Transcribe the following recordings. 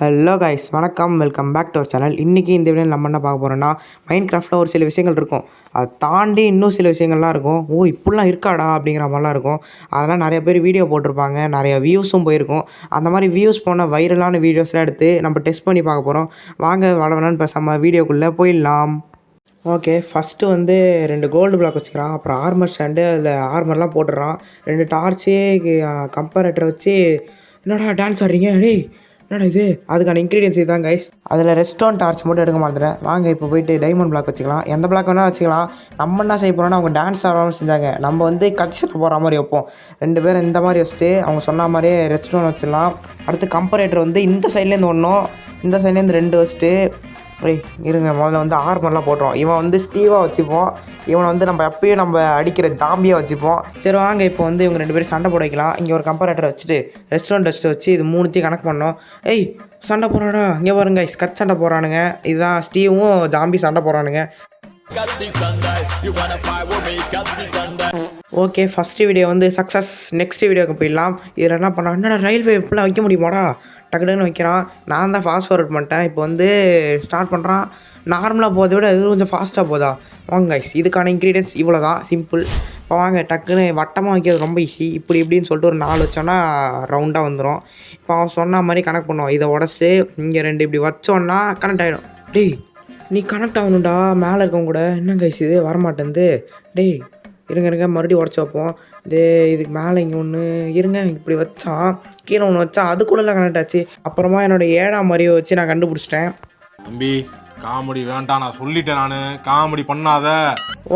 Hello guys, வணக்கம். Welcome back to our channel. இன்றைக்கி இந்த வீடியோவில் நம்ம என்ன பார்க்க போகிறோன்னா, மைன்கிராஃப்ட்டில் ஒரு சில விஷயங்கள் இருக்கும். அதை தாண்டி இன்னும் சில விஷயங்கள்லாம் இருக்கும். இப்படிலாம் இருக்காடா அப்படிங்கிற மாதிரிலாம் இருக்கும். அதெல்லாம் நிறைய பேர் வீடியோ போட்டிருப்பாங்க, நிறைய வியூஸும் போயிருக்கும். அந்த மாதிரி வியூஸ் போன வைரலான வீடியோஸ்லாம் எடுத்து நம்ம டெஸ்ட் பண்ணி பார்க்க போகிறோம். வாங்க வளவலான்னு பேசாமல் வீடியோக்குள்ளே போயிடலாம். ஓகே, ஃபஸ்ட்டு வந்து 2 கோல்டு பிளாக் வச்சுக்கிறான். அப்புறம் ஆர்மர் ஸ்டாண்டு, அதில் ஆர்மர்லாம் போட்டுடுறான். 2 டார்ச்சு, கம்பரேட்டரை வச்சு என்னடா டான்ஸ் ஆடுறீங்க டேய், என்னடா இது? அதுக்கான இன்க்ரீடியன்ஸ் இதுதான் கைஸ். அதில் ரெஸ்டோன் டார்ச் மட்டும் எடுக்க மாட்டேறேன். வாங்க இப்போ போய்ட்டு டைமண்ட் பிளாக் வச்சுக்கலாம். எந்த பிளாக் வேணால் வச்சுக்கலாம். நம்ம என்ன செய்ய போகிறோன்னா, அவங்க டான்ஸ் ஆடாமல் செஞ்சாங்க, நம்ம வந்து கத்திசட்டை போகிற மாதிரி வைப்போம். 2 பேரும் இந்த மாதிரி வச்சுட்டு அவங்க சொன்ன மாதிரியே ரெஸ்டோன் வச்சிடலாம். அடுத்து கம்பரேட்டர் வந்து இந்த சைட்லேருந்து ஒன்றும், இந்த சைட்லேருந்து 2 வச்சுட்டு இருங்க. முதல்ல வந்து ஆர்மர்லாம் போட்டுருவோம். இவன் வந்து ஸ்டீவாக வச்சுப்போம். இவனை வந்து நம்ம எப்பயும் நம்ம அடிக்கிற ஜாம்பியாக வச்சுப்போம். சரி வாங்க இப்போ வந்து இவங்க 2 பேரும் சண்டை போட வைக்கலாம். இங்கே ஒரு கம்பரேட்டரை வச்சுட்டு ரெஸ்டாரண்ட் டஸ்ட்டு வச்சு இது 3த்தையும் கனெக்ட் பண்ணோம். சண்டை போடுறாடா, இங்கே பாருங்க ஸ்கட் சண்டை போடுறானுங்க. இதுதான் ஸ்டீவும் ஜாம்பி சண்டை போடுறானுங்க. ஓகே, ஃபஸ்ட்டு வீடியோ வந்து சக்ஸஸ். நெக்ஸ்ட் வீடியோக்கு போயிடலாம். இதில் என்ன பண்ணால், என்னடா ரயில்வே இப்படிலாம் வைக்க முடியுமாடா? டக்குன்னு வைக்கிறான். நான் தான் ஃபாஸ்ட் ஃபார்வர்ட் பண்ணிட்டேன். இப்போ வந்து ஸ்டார்ட் பண்ணுறான். நார்மலாக போகிறத விட இது கொஞ்சம் ஃபாஸ்ட்டாக போதா? வாங்க கைஸ், இதுக்கான இன்க்ரீடியன்ஸ் இவ்வளோ தான், சிம்பிள். இப்போ வாங்க டக்குன்னு வட்டமாக வைக்கிறது ரொம்ப ஈஸி. இப்படின்னு சொல்லிட்டு ஒரு 4 வச்சோன்னா ரவுண்டாக வந்துடும். இப்போ அவன் சொன்ன மாதிரி கனெக்ட் பண்ணுவோம். இதை உடச்சிட்டு இங்கே 2 இப்படி வச்சோன்னா கனெக்ட் ஆகிடும். டேய், நீ கனெக்ட் ஆகணும்டா மேலே இருக்கவங்க கூட. என்ன கைஸ் இது வரமாட்டேன்து? டேய் இருங்க மறுபடியும் உடச்சி வைப்போம். இதுக்கு மேலே இங்கே ஒன்று இருங்க, இப்படி வச்சான், கீழே ஒன்று வச்சான், அதுக்குள்ளே கனெக்ட் ஆச்சு. அப்புறமா என்னோடய 7ஆம் அறிவை வச்சு நான் கண்டுபிடிச்சிட்டேன். தம்பி காமெடி வேண்டாம், நான் சொல்லிட்டேன், நான் காமெடி பண்ணாத.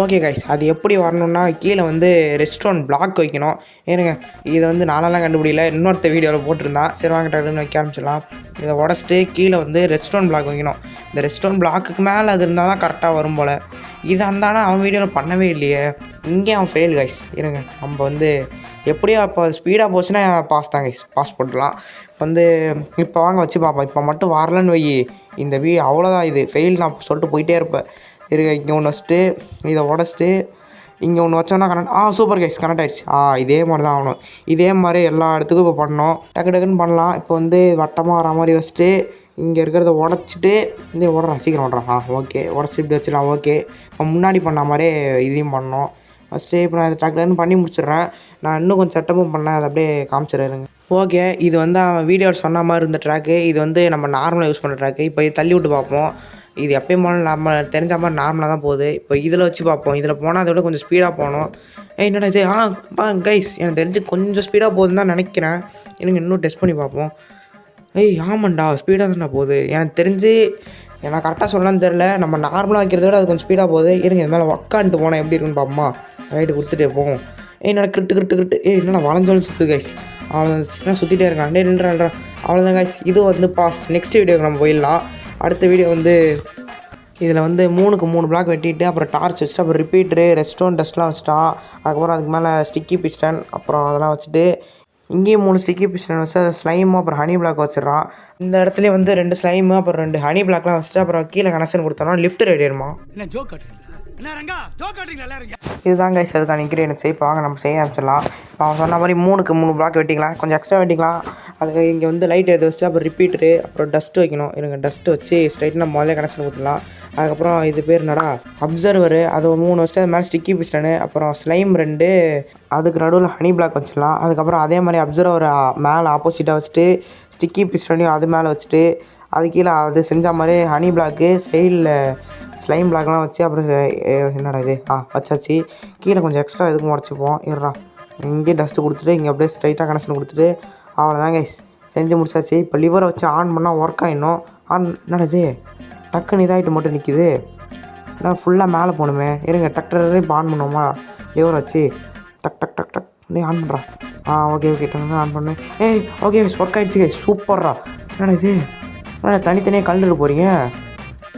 ஓகே கைஸ், அது எப்படி வரணும்னா கீழே வந்து ரெஸ்டாரண்ட் பிளாக் வைக்கணும். ஏனுங்க இதை வந்து நானெல்லாம் கண்டுபிடிக்கல, இன்னொருத்த வீடியோவில் போட்டிருந்தான். சரி வாங்க டக்குன்னு வைக்க ஆரம்பிச்சிடலாம். இதை உடச்சிட்டு கீழே வந்து ரெஸ்டாரண்ட் பிளாக் வைக்கணும். இந்த ரெஸ்டாரண்ட் பிளாக்குக்கு மேலே அது இருந்தால் தான் கரெக்டாக வரும் போல். இது அந்தானா அவன் வீடியோவில் பண்ணவே இல்லையே. இங்கே அவன் ஃபெயில் கைஸ். இருங்க, நம்ம வந்து எப்படியோ அப்போ ஸ்பீடாக போச்சுன்னா பாஸ் தான் கைஸ், பாஸ் போட்டுடலாம். இப்போ வாங்க வச்சு பார்ப்போம். இப்போ மட்டும் வரலன்னு வை, இந்த அவ்வளோதான், இது ஃபெயில் நான் சொல்லிட்டு போயிட்டே இருப்பேன். இருங்க, இங்கே ஒன்று வச்சுட்டு இதை உடச்சிட்டு இங்கே ஒன்று வச்சோன்னா கனெக்ட். சூப்பர் கைஸ், கனெக்ட் ஆகிடுச்சு. இதே மாதிரி தான் ஆகணும். இதே மாதிரி எல்லா இடத்துக்கும் இப்போ பண்ணோம். டக்குன்னு பண்ணலாம். இப்போ வந்து வட்டமாக வர மாதிரி வச்சுட்டு இங்கே இருக்கிறத உடச்சிட்டு இந்த உடறான், சீக்கிரம் உடறான். ஓகே, உடச்சி இப்படி வச்சிடலாம். ஓகே, இப்போ முன்னாடி பண்ண மாதிரியே இதையும் பண்ணோம். ஃபஸ்ட்டு இப்போ நான் இதை டக்குன்னு பண்ணி முடிச்சிடுறேன். நான் இன்னும் கொஞ்சம் செட்டப்பும் பண்ணேன், அதை அப்படியே காமிச்சிடுறேங்க. ஓகே, இது வந்து அவன் வீடியோவில் சொன்ன மாதிரி இருந்த ட்ராக்கு. இது வந்து நம்ம நார்மலாக யூஸ் பண்ணுற ட்ராக்கு. இப்போ இது தள்ளி விட்டு பார்ப்போம். இது எப்பயும் போனால் நம்ம தெரிஞ்ச மாதிரி நார்மலாக தான் போகுது. இப்போ இதில் வச்சு பார்ப்போம். இதில் போனால் அதை விட கொஞ்சம் ஸ்பீடாக போகணும். என்னடா இது? கைஸ், எனக்கு தெரிஞ்சு கொஞ்சம் ஸ்பீடாக போகுதுன்னு தான் நினைக்கிறேன். எனக்கு இன்னும் டெஸ்ட் பண்ணி பார்ப்போம். ஆமாண்டா, ஸ்பீடாக தான்டா போகுது. எனக்கு தெரிஞ்சு எனக்கு கரெக்டாக சொல்லலான்னு தெரில. நம்ம நார்மலாக வைக்கிறத விட அது கொஞ்சம் ஸ்பீடாக போகுது. இருங்க, இது மேலே உக்காந்துட்டு போனால் எப்படி இருக்குன்னு பார்ப்போமா? ரைட்டு கொடுத்துட்டே போவோம். என்னடா கிரிட்டு என்னடா வளைஞ்சாலும் சுற்று கைஸ். அவ்வளோதான், சுற்றிட்டே இருக்கான். நின்றா. அவ்வளோதான் கைஸ், இது வந்து பாஸ். நெக்ஸ்ட் வீடியோக்கு நம்ம போயிடலாம். அடுத்த வீடியோ வந்து இதில் வந்து 3க்கு 3 பிளாக் வெட்டிட்டு அப்புறம் டார்ச் வச்சுட்டு அப்புறம் ரிப்பீட்டரு ரெஸ்டோன் டஸ்ட்லாம் வச்சுட்டான். அதுக்கப்புறம் அதுக்கு மேலே ஸ்டிக்கி பிஸ்டன் அப்புறம் அதெல்லாம் வச்சுட்டு இங்கேயும் 3 ஸ்டிக்கி பிஸ்டன் வச்சு அதை ஸ்லைமு அப்புறம் ஹனி பிளாக் வச்சிடறான். இந்த இடத்துல வந்து 2 ஸ்லைமு அப்புறம் 2 ஹனி பிளாக்லாம் வச்சுட்டு அப்புறம் கீழே கனெக்ஷன் கொடுத்தோம்னா லிஃப்ட் ரெடி ஆயிருமா. இதுதான் கைஸ் அதுக்கான இன்க்ரீடியன்ஸ். இப்போ வாங்க நம்ம செய்ய ஆரம்பிச்சிடலாம். இப்போ அவன் சொன்ன மாதிரி 3க்கு 3 பிளாக் வெட்டிக்கலாம், கொஞ்சம் எக்ஸ்ட்ரா வெட்டிக்கலாம். அதுக்கு இங்கே வந்து லைட் எடுத்து வச்சு அப்புறம் ரிப்பீட்டரு அப்புறம் டஸ்ட்டு வைக்கணும். எனக்கு டஸ்ட்டு வச்சு ஸ்ட்ரைட்டாக முதல்ல கனெக்ஷன் கொடுத்துடலாம். அதுக்கப்புறம் இது பேர் என்னடா அப்சர்வரு, அது 3 வச்சுட்டு அது மேலே ஸ்டிக்கி பிஸ்டனு அப்புறம் ஸ்லைம் 2, அதுக்கு நடுவில் ஹனி பிளாக் வச்சிடலாம். அதுக்கப்புறம் அதே மாதிரி அப்சர்வர் மேலே ஆப்போசிட்டாக வச்சுட்டு ஸ்டிக்கி பிஸ்டனையும் அது மேலே வச்சுட்டு அது கீழே அது செஞ்ச மாதிரி ஹனி பிளாக்கு சைடில் ஸ்லைம் பிளாக்லாம் வச்சு அப்புறம் என்னடா இது வச்சாச்சு. கீழே கொஞ்சம் எக்ஸ்ட்ரா எதுக்கும் உடச்சிப்போம். இங்கேயே டஸ்ட்டு கொடுத்துட்டு இங்கே அப்படியே ஸ்ட்ரைட்டாக கனெக்ஷன் கொடுத்துட்டு அவ்வளோதான் கைஸ், செஞ்சு முடிச்சாச்சு. இப்போ லிவரை வச்சு ஆன் பண்ணால் ஒர்க் ஆகிடணும். என்னடா இது டக்குன்னு இதாகிட்டு மட்டும் நிற்கிது? ஏன்னா ஃபுல்லாக மேலே போகணுமே. இருங்க, டக்டரே இப்போ ஆன் பண்ணுவோமா? லிவரை வச்சு டக் நீ ஆன் பண்ணுறான். ஓகே டக்குன்னு ஆன் பண்ணு. ஓகே ஒர்க் ஆகிடுச்சு கைஸ், சூப்பர்ரா. என்னடா இது? என்னடா தனித்தனியாக கலந்துட்டு போகிறீங்க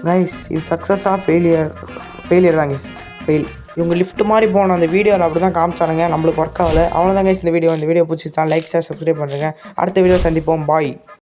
கைஸ்? இது சக்ஸஸாக ஃபெயிலியர் தான் கைஸ், ஃபெயில். இவங்க லிஃப்ட் மாதிரி போன அந்த வீடியோவில் அப்படி தான் காமிச்சானுங்க, நம்மளுக்கு ஒர்க் ஆகலை. அவ்வளோதான் கைஸ் இந்த வீடியோ பிடிச்சிச்சா லைக் ஷேர் சப்ஸ்கிரைப் பண்ணுறேங்க. அடுத்த வீடியோ சந்திப்போம். பாய்.